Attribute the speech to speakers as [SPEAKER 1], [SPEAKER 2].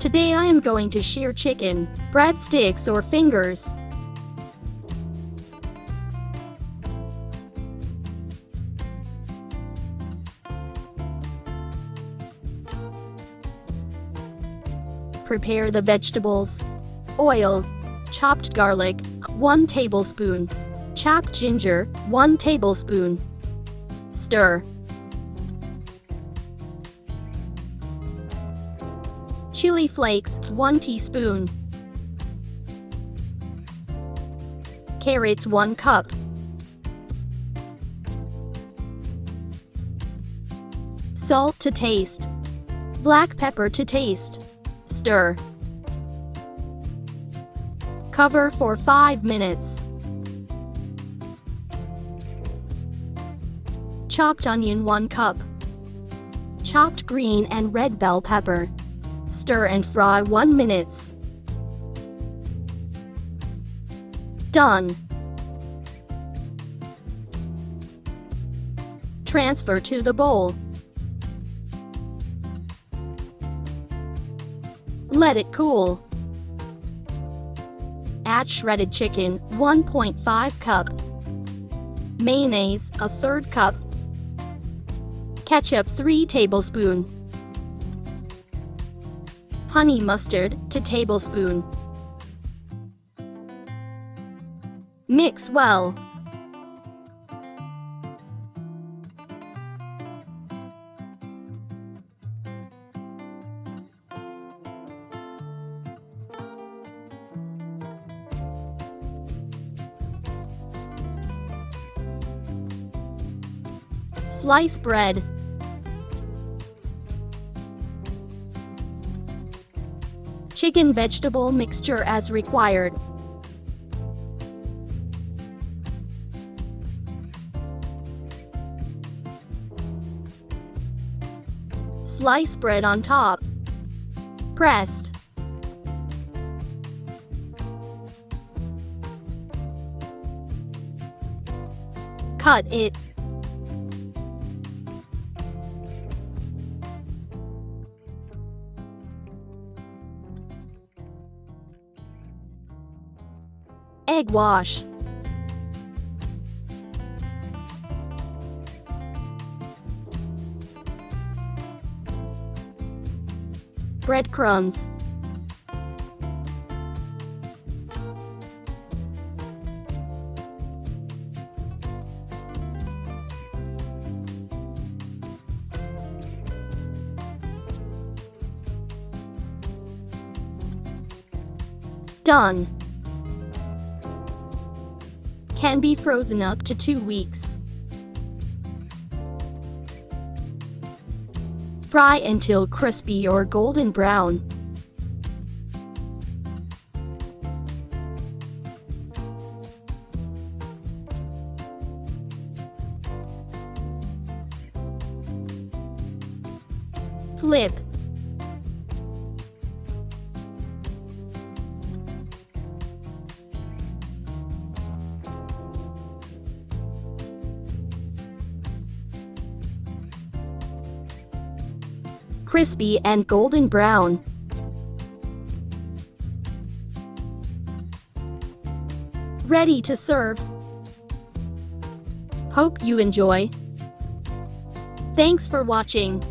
[SPEAKER 1] Today I am going to share chicken, breadsticks or fingers. Prepare the vegetables. Oil, chopped garlic, 1 tablespoon. Chopped ginger, 1 tablespoon. Stir. Chili flakes, 1 teaspoon. Carrots, 1 cup. Salt to taste. Black pepper to taste. Stir. Cover for 5 minutes. Chopped onion, 1 cup. Chopped green and red bell pepper. Stir and fry 1 minute. Done. Transfer to the bowl. Let it cool. Add shredded chicken, 1.5 cup. Mayonnaise, 1/3 cup. Ketchup, 3 tablespoons. Honey mustard, 2 tablespoons. Mix well. Slice bread. Chicken vegetable mixture as required. Slice bread on top. Pressed. Cut it. Egg wash. Breadcrumbs. Done. Can be frozen up to 2 weeks. Fry until crispy or golden brown. Flip. Crispy and golden brown. Ready to serve. Hope you enjoy. Thanks for watching.